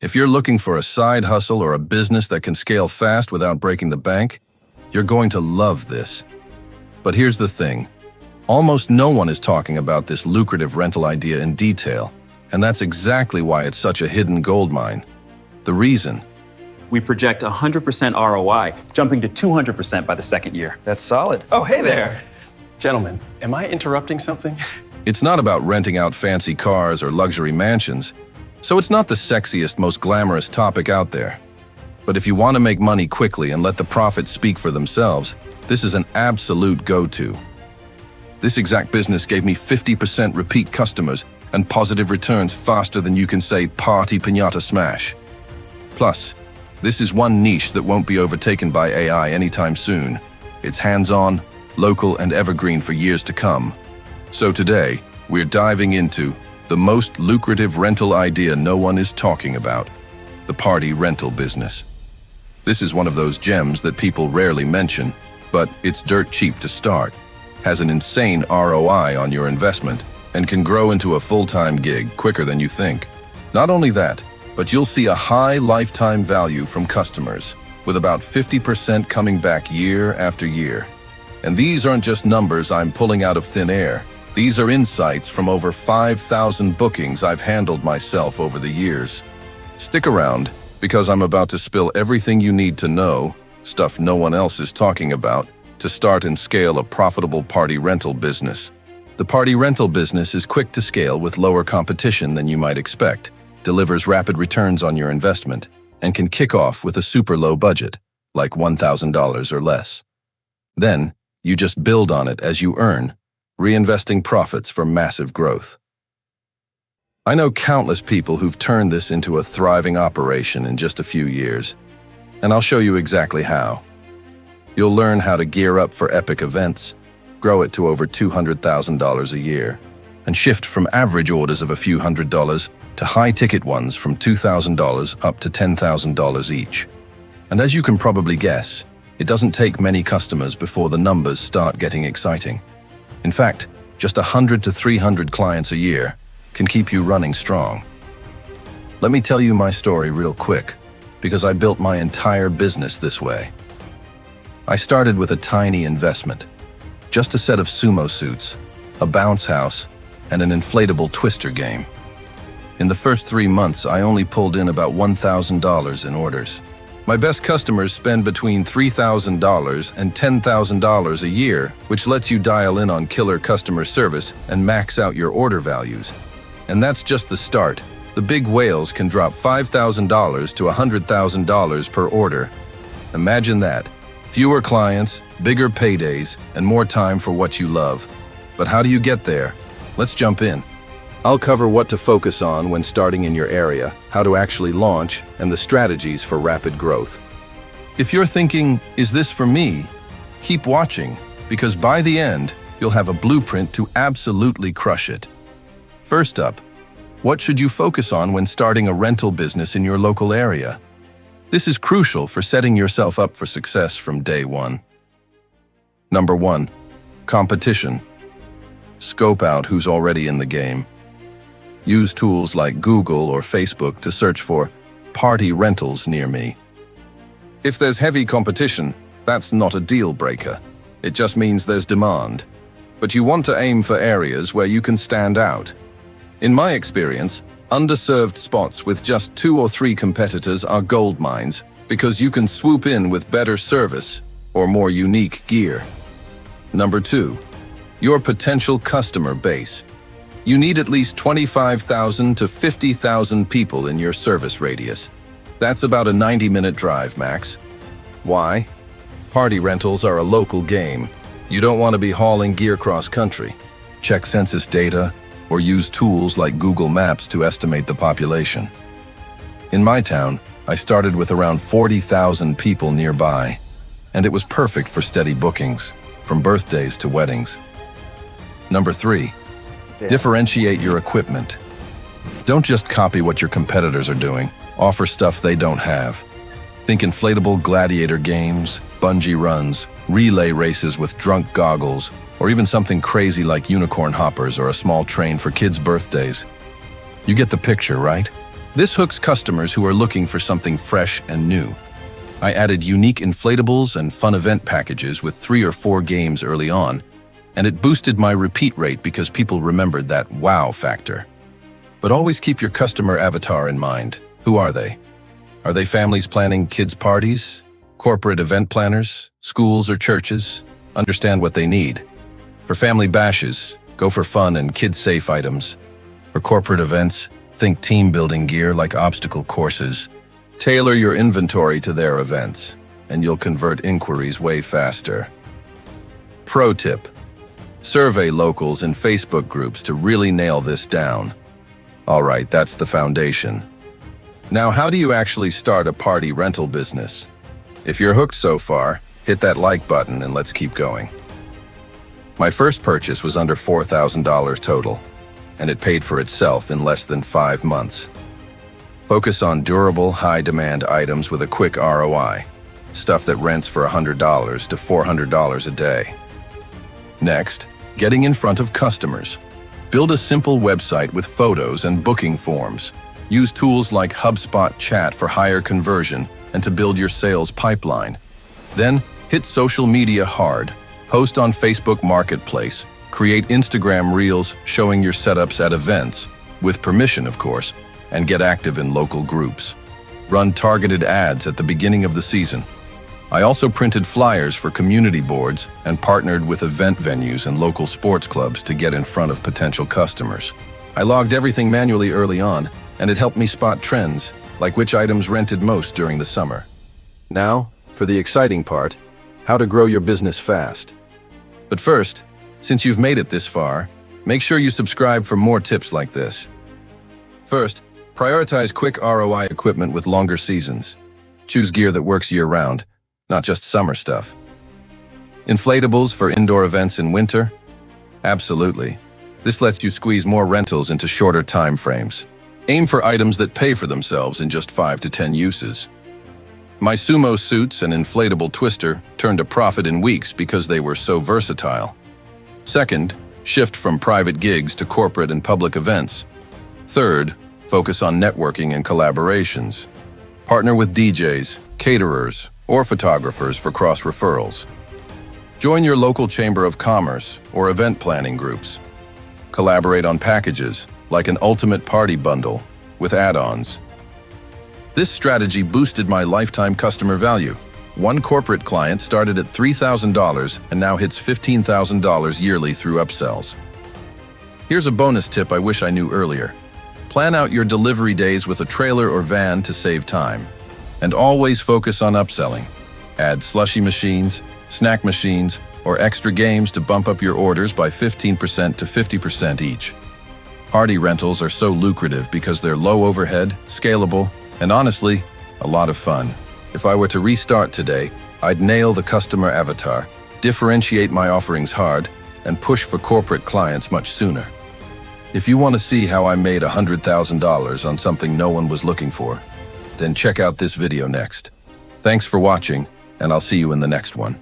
If you're looking for a side hustle or a business that can scale fast without breaking the bank, you're going to love this. But here's the thing. Almost no one is talking about this lucrative rental idea in detail, and that's exactly why it's such a hidden goldmine. The reason: we project 100% ROI, jumping to 200% by the second year. That's solid. Oh, hey there. Gentlemen, am I interrupting something? it's not about renting out fancy cars or luxury mansions, so it's not the sexiest, most glamorous topic out there. But if you want to make money quickly and let the profits speak for themselves, this is an absolute go-to. This exact business gave me 50% repeat customers and positive returns faster than you can say party piñata smash. Plus, this is one niche that won't be overtaken by AI anytime soon. It's hands-on, local, and evergreen for years to come. So today, we're diving into the most lucrative rental idea no one is talking about: the party rental business. This is one of those gems that people rarely mention, but it's dirt cheap to start, has an insane ROI on your investment, and can grow into a full-time gig quicker than you think. Not only that, but you'll see a high lifetime value from customers, with about 50% coming back year after year. And these aren't just numbers I'm pulling out of thin air. These are insights from over 5,000 bookings I've handled myself over the years. Stick around, because I'm about to spill everything you need to know, stuff no one else is talking about, to start and scale a profitable party rental business. The party rental business is quick to scale with lower competition than you might expect, delivers rapid returns on your investment, and can kick off with a super low budget, like $1,000 or less. Then, you just build on it as you earn, reinvesting profits for massive growth. I know countless people who've turned this into a thriving operation in just a few years, and I'll show you exactly how. You'll learn how to gear up for epic events, grow it to over $200,000 a year, and shift from average orders of a few $100s to high-ticket ones from $2,000 up to $10,000 each. And as you can probably guess, it doesn't take many customers before the numbers start getting exciting. In fact, just 100 to 300 clients a year can keep you running strong. Let me tell you my story real quick, because I built my entire business this way. I started with a tiny investment, just a set of sumo suits, a bounce house, and an inflatable twister game. In the first 3 months, I only pulled in about $1,000 in orders. My best customers spend between $3,000 and $10,000 a year, which lets you dial in on killer customer service and max out your order values. And that's just the start. The big whales can drop $5,000 to $100,000 per order. Imagine that. Fewer clients, bigger paydays, and more time for what you love. But how do you get there? Let's jump in. I'll cover what to focus on when starting in your area, how to actually launch, and the strategies for rapid growth. If you're thinking, is this for me? Keep watching, because by the end, you'll have a blueprint to absolutely crush it. First up, what should you focus on when starting a rental business in your local area? This is crucial for setting yourself up for success from day one. Number 1, competition. Scope out who's already in the game. Use tools like Google or Facebook to search for party rentals near me. If there's heavy competition, that's not a deal breaker. It just means there's demand. But you want to aim for areas where you can stand out. In my experience, underserved spots with just 2 or 3 competitors are gold mines because you can swoop in with better service or more unique gear. Number 2, your potential customer base. You need at least 25,000 to 50,000 people in your service radius. That's about a 90-minute drive max. Why? Party rentals are a local game. You don't want to be hauling gear cross-country. Check census data or use tools like Google Maps to estimate the population. In my town, I started with around 40,000 people nearby, and it was perfect for steady bookings, from birthdays to weddings. Number 3, differentiate your equipment. Don't just copy what your competitors are doing. Offer stuff they don't have. Think inflatable gladiator games, bungee runs, relay races with drunk goggles, or even something crazy like unicorn hoppers or a small train for kids' birthdays. You get the picture, right? This hooks customers who are looking for something fresh and new. I added unique inflatables and fun event packages with 3 or 4 games early on, and it boosted my repeat rate because people remembered that wow factor. But always keep your customer avatar in mind. Who are they? Are they families planning kids' parties? Corporate event planners? Schools or churches? Understand what they need. For family bashes, go for fun and kid-safe items. For corporate events, think team-building gear like obstacle courses. Tailor your inventory to their events, and you'll convert inquiries way faster. Pro tip: survey locals in Facebook groups to really nail this down. All right, that's the foundation. Now, how do you actually start a party rental business? If you're hooked so far, hit that like button and let's keep going. My first purchase was under $4,000 total, and it paid for itself in less than 5 months. Focus on durable, high-demand items with a quick ROI, stuff that rents for $100 to $400 a day. Next, getting in front of customers. Build a simple website with photos and booking forms. Use tools like HubSpot Chat for higher conversion and to build your sales pipeline. Then, hit social media hard. Post on Facebook Marketplace. Create Instagram Reels showing your setups at events, with permission of course, and get active in local groups. Run targeted ads at the beginning of the season. I also printed flyers for community boards and partnered with event venues and local sports clubs to get in front of potential customers. I logged everything manually early on, and it helped me spot trends, like which items rented most during the summer. Now, for the exciting part, how to grow your business fast. But first, since you've made it this far, make sure you subscribe for more tips like this. First, prioritize quick ROI equipment with longer seasons. Choose gear that works year-round, not just summer stuff. Inflatables for indoor events in winter? Absolutely. This lets you squeeze more rentals into shorter time frames. Aim for items that pay for themselves in just 5 to 10 uses. My sumo suits and inflatable twister turned a profit in weeks because they were so versatile. Second, shift from private gigs to corporate and public events. Third, focus on networking and collaborations. Partner with DJs, caterers, or photographers for cross-referrals. Join your local chamber of commerce or event planning groups. Collaborate on packages, like an ultimate party bundle, with add-ons. This strategy boosted my lifetime customer value. One corporate client started at $3,000 and now hits $15,000 yearly through Upsells. Here's a bonus tip I wish I knew earlier. Plan out your delivery days with a trailer or van to save time. And always focus on upselling. Add slushy machines, snack machines, or extra games to bump up your orders by 15% to 50% each. Party rentals are so lucrative because they're low overhead, scalable, and honestly, a lot of fun. If I were to restart today, I'd nail the customer avatar, differentiate my offerings hard, and push for corporate clients much sooner. If you want to see how I made $100,000 on something no one was looking for, then check out this video next. Thanks for watching, and I'll see you in the next one.